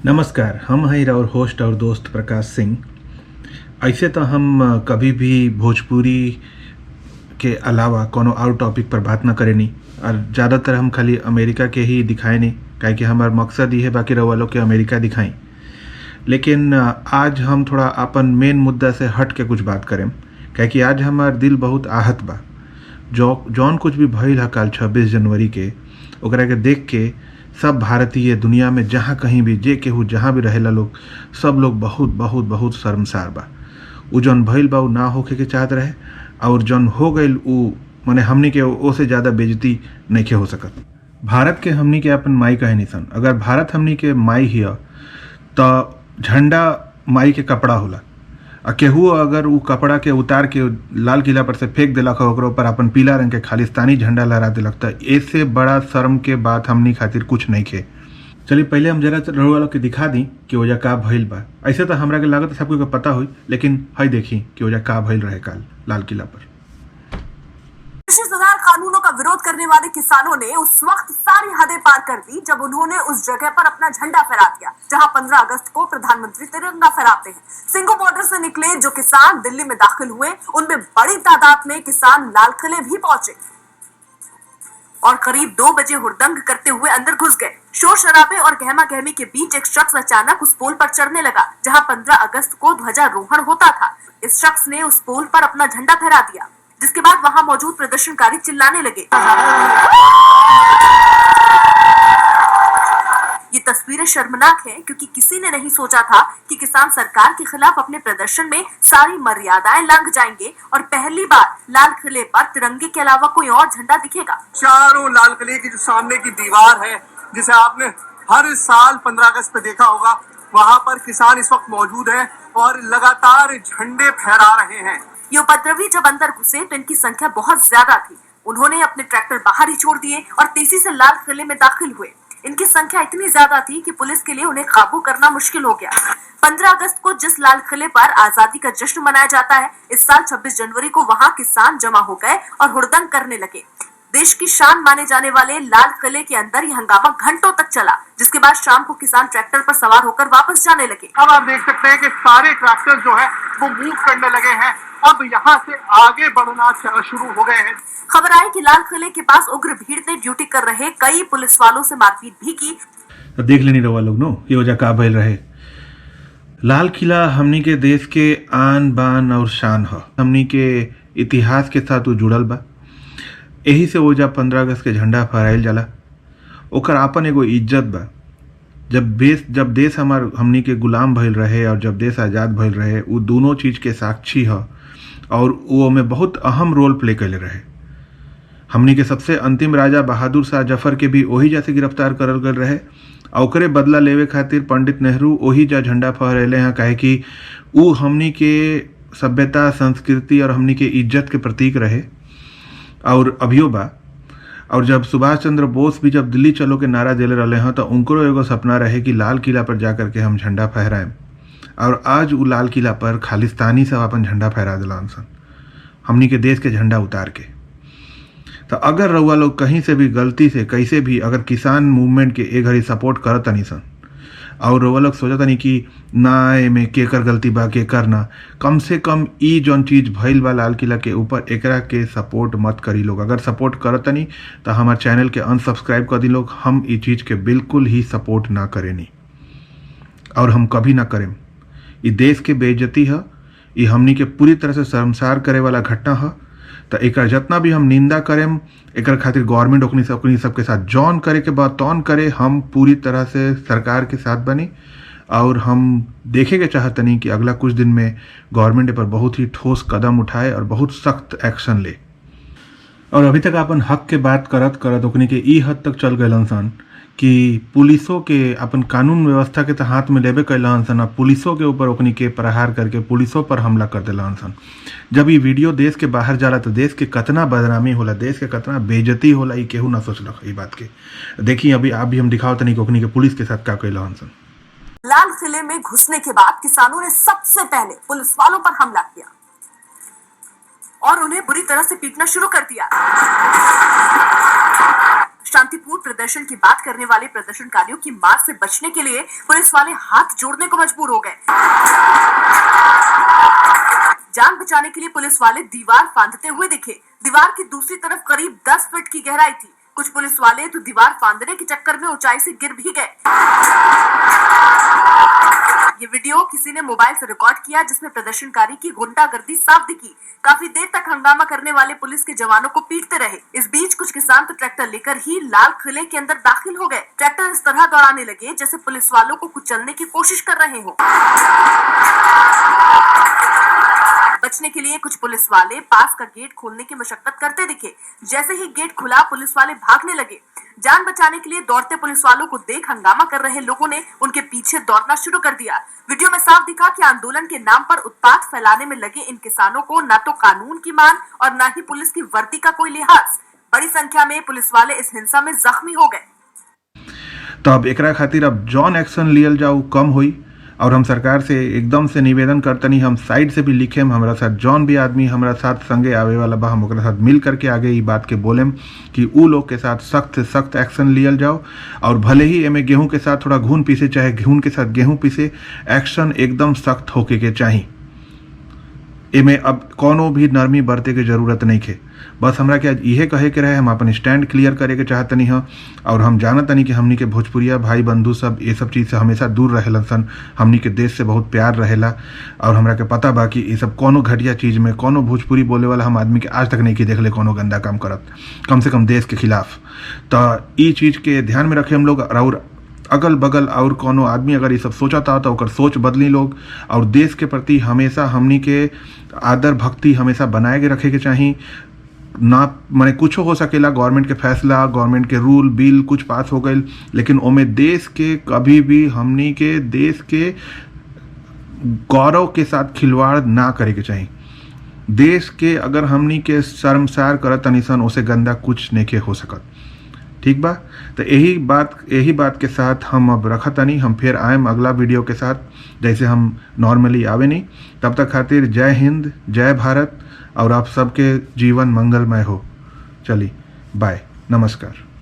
नमस्कार, हम हैं और होस्ट और दोस्त प्रकाश सिंह। ऐसे तो हम कभी भी भोजपुरी के अलावा कोनो और टॉपिक पर बात ना करेनी और ज़्यादातर हम खाली अमेरिका के ही दिखाए नहीं, काहे कि हमार मकसद ये है बाकी रउआ लोग के अमेरिका दिखाई। लेकिन आज हम थोड़ा अपन मेन मुद्दा से हट के कुछ बात करें, काहे कि आज हमार दिल बहुत आहत बा। जौन कुछ भी भइल है कल 26 जनवरी के, ओकरा के देख के सब भारतीय दुनिया में जहाँ कहीं भी जे केहू जहाँ भी रहेला लोग, सब लोग बहुत बहुत बहुत शर्मसार बा। उ जौन भइल बा उ ना होखे के चाहत रहे और जौन हो गइल उ माने हमनी के ओसे ज़्यादा बेइज्जती नइखे हो सकत। भारत के हमनी के अपन माई कहे निसन। अगर भारत हमनी के माई हिय त झंडा माई के कपड़ा होला आ केहू अगर उ कपड़ा के उतार के लाल किला पर से फेंक देलक है, ओकरा ऊपर अपन पीला रंग के खालिस्तानी झंडा लहरा देलक, त ऐसे बड़ा शर्म के बात हमनी खातिर कुछ नहीं खे। चलिए पहले हम जरा रउआ लोग के दिखा दी कि ओजा का भइल बा। ऐसे तो हमरा के लागत है सबको पता हुई, लेकिन हई देखी कि ओजा का भइल रहे काल लाल किला पर। कृषि सुधार कानूनों का विरोध करने वाले किसानों ने उस वक्त सारी हदें पार कर दी जब उन्होंने उस जगह पर अपना झंडा फहरा दिया जहां 15 अगस्त को प्रधानमंत्री तिरंगा फहराते हैं। सिंघू बॉर्डर से निकले जो किसान दिल्ली में दाखिल हुए, उनमें बड़ी तादाद में किसान लाल किले भी पहुंचे और करीब 2 बजे हुड़दंग करते हुए अंदर घुस गए। शोर शराबे और गहमा गहमी के बीच एक शख्स अचानक उस पोल पर चढ़ने लगा जहां 15 अगस्त को ध्वजारोहण होता था। इस शख्स ने उस पोल पर अपना झंडा फहरा दिया, जिसके बाद वहां मौजूद प्रदर्शनकारी चिल्लाने लगे। ये तस्वीरें शर्मनाक हैं क्योंकि किसी ने नहीं सोचा था कि किसान सरकार के खिलाफ अपने प्रदर्शन में सारी मर्यादाएं लांघ जाएंगे और पहली बार लाल किले पर तिरंगे के अलावा कोई और झंडा दिखेगा। चारों लाल किले की जो सामने की दीवार है, जिसे आपने हर साल 15 अगस्त पे देखा होगा, वहाँ पर किसान इस वक्त मौजूद है और लगातार झंडे फहरा रहे हैं। ये उपद्रवी जब अंदर घुसे तो इनकी संख्या बहुत ज्यादा थी। उन्होंने अपने ट्रैक्टर बाहर ही छोड़ दिए और तेजी से लाल किले में दाखिल हुए। इनकी संख्या इतनी ज्यादा थी कि पुलिस के लिए उन्हें काबू करना मुश्किल हो गया। 15 अगस्त को जिस लाल किले पर आजादी का जश्न मनाया जाता है, इस साल 26 जनवरी को वहां किसान जमा हो गए और हुड़दंग करने लगे। देश की शान माने जाने वाले लाल किले के अंदर यह हंगामा घंटों तक चला, जिसके बाद शाम को किसान ट्रैक्टर पर सवार होकर वापस जाने लगे। अब आप देख सकते हैं कि सारे ट्रैक्टर जो है वो मूव करने लगे हैं। अब यहाँ से आगे बढ़ना शुरू हो गए हैं। खबर आई कि लाल किले के पास उग्र भीड़ ने ड्यूटी कर रहे कई पुलिस वालों से मारपीट भी की। तो देख लेनी रउआ लोग नो कि ओजा का भइल रहे। लाल किला हमनी के देश के आन बान और शान ह। हमनी के इतिहास के साथ वो जुड़ल बा। यही से ओजा 15 अगस्त के झंडा फहराइल जाला। ओकर आपन एगो इज्जत बा। जब देश हमनी के गुलाम भइल रहे और जब देश आज़ाद भइल रहे, वो दोनों चीज़ के साक्षी ह और वो में बहुत अहम रोल प्ले कैले रहे। हमनी के सबसे अंतिम राजा बहादुर शाह जफर के भी वही जा से गिरफ्तार करल गल रहे और ओकरे बदला लेवे खातिर पंडित नेहरू वही जा झंडा फहरैले हैं, काहे कि वो हमनी के सभ्यता, संस्कृति और हमनी के इज्जत के प्रतीक रहे और अभियो बा। और जब सुभाष चंद्र बोस भी जब दिल्ली चलो के नारा देले रहे हैं तो उनको एगो सपना रहे कि लाल किला पर जा करके हम झंडा फहराएं, और आज वो लाल किला पर खालिस्तानी सब अपन झंडा फहरा दिलान सन, हमनी के देश के झंडा उतार के। तो अगर रउआ लोग कहीं से भी गलती से कैसे भी अगर किसान मूवमेंट के एक घड़ी सपोर्ट करत तनी सन और रउआ लोग सोचत तनी कि ना एमे केकर गलती बा केकर ना, कम से कम ई जौन चीज़ भइल बा लाल किला के ऊपर, एकरा के सपोर्ट मत करी लोग। अगर सपोर्ट करत तनी तो हमार चैनल के अनसब्सक्राइब कर दी लोग। हम ई चीज़ के बिल्कुल ही सपोर्ट ना करेनी और हम कभी ना करें। ई देश के बेइज्जती है, ये हमनी के पूरी तरह से शर्मसार करे वाला घटना है। तो एक जितना भी हम निंदा करें, एक खातिर गवर्नमेंट ओकनी सबके साथ जौन करे के बाद तौन करे। हम पूरी तरह से सरकार के साथ बनी और हम देखे के चाहतनी कि अगला कुछ दिन में गवर्नमेंट पर बहुत ही ठोस कदम उठाए और बहुत सख्त एक्शन ले। और अभी तक अपन हक के बात करत करत ओकनी के ई हद तक चल गए सन कि पुलिसों के अपन कानून व्यवस्था के तो हाथ में लेबे कैलन सन, अब पुलिसों के ऊपर ओकनी के प्रहार करके पुलिसों पर हमला कर दिलन सन। जब ये वीडियो देश के बाहर जाला तो देश के कितना बदनामी होला, देश के कितना बेइज्जती होला, ये केहू ना सोचलक ये बात के। देखिए अभी आप भी हम दिखाओ तनी ओकनी के पुलिस के साथ का कैलन सन। लाल किले में घुसने के बाद किसानों ने सबसे पहले पुलिस वालों पर हमला किया और उन्हें बुरी तरह से पीटना शुरू कर दिया। शांतिपूर्ण प्रदर्शन की बात करने वाले प्रदर्शनकारियों की मार से बचने के लिए पुलिस वाले हाथ जोड़ने को मजबूर हो गए। जान बचाने के लिए पुलिस वाले दीवार फांदते हुए दिखे। दीवार की दूसरी तरफ करीब 10 फीट की गहराई थी। कुछ पुलिस वाले तो दीवार फांदने के चक्कर में ऊंचाई से गिर भी गए। ये वीडियो किसी ने मोबाइल से रिकॉर्ड किया, जिसमें प्रदर्शनकारी की गुंडागर्दी साफ दिखी। काफी देर तक हंगामा करने वाले पुलिस के जवानों को पीटते रहे। इस बीच कुछ किसान तो ट्रैक्टर लेकर ही लाल किले के अंदर दाखिल हो गए। ट्रैक्टर इस तरह दौड़ाने लगे जैसे पुलिस वालों को कुचलने की कोशिश कर रहे हो। बचने के लिए कुछ पुलिस वाले पास का गेट खोलने की मशक्कत करते दिखे। जैसे ही गेट खुला, पुलिस वाले भागने लगे। जान बचाने के लिए दौड़ते पुलिस वालों को देख हंगामा कर रहे लोगों ने उनके पीछे दौड़ना शुरू कर दिया। वीडियो में साफ दिखा कि आंदोलन के नाम पर उत्पात फैलाने में लगे इन किसानों को न तो कानून की मान और न ही पुलिस की वर्दी का कोई लिहाज। बड़ी संख्या में पुलिस वाले इस हिंसा में जख्मी हो गए। तो अब एकरा खातिर अब जॉन एक्शन लियल जाऊ कम हुई और हम सरकार से एकदम से निवेदन करतनी, हम साइड से भी लिखेम, हमारा साथ जॉन भी आदमी हमारा साथ संगे आवे वाला बा, हम ओकरा साथ मिल करके आगे ये बात के बोलेम कि उ लोग के साथ सख्त से सख्त एक्शन लियल जाओ। और भले ही एमे गेहूं के साथ थोड़ा घून पीसे, चाहे घून के साथ गेहूं पीसे, एक्शन एकदम सख्त होके के चाहिए। एमे अब कोनो भी नरमी बरते के जरूरत नहीं है। बस हमरा के आज इहे कहे के रहे, हम अपन स्टैंड क्लियर करे के चाहतनी ह। और हम जानतनी कि हमनी के भोजपुरिया भाई बंधु सब ये सब चीज़ से हमेशा दूर रहेलन सन। हमनी के देश से बहुत प्यार रहेला और हमरा के पता बा कि ये सब कोनो घटिया चीज़ में कोनो भोजपुरी बोले वाला हम आदमी के आज तक नहीं की देखले कोनो गंदा काम करत, कम से कम देश के खिलाफ। तो ये चीज़ के ध्यान में रखे हम लोग। और अगल बगल और कोनो आदमी अगर ये सब सोचता तो ओकर सोच बदली लोग। और देश के प्रति हमेशा हमनी के आदर भक्ति हमेशा बनाए के रखे के चाहिए। ना माने कुछ हो सकेला, गवर्नमेंट के फैसला, गवर्नमेंट के रूल बिल कुछ पास हो गए, लेकिन ओमे देश के कभी भी हमनी के देश के गौरव के साथ खिलवाड़ ना करे के चाहिए। देश के अगर हमनी के शर्मसार करत तनिसन, उसे गंदा कुछ नहीं हो सकत। ठीक बा, तो यही बात के साथ हम अब रखतनी। हम फिर आएम अगला वीडियो के साथ, जैसे हम नॉर्मली आवे नहीं। तब तक खातिर जय हिंद, जय भारत और आप सबके जीवन मंगलमय हो। चलिए बाय, नमस्कार।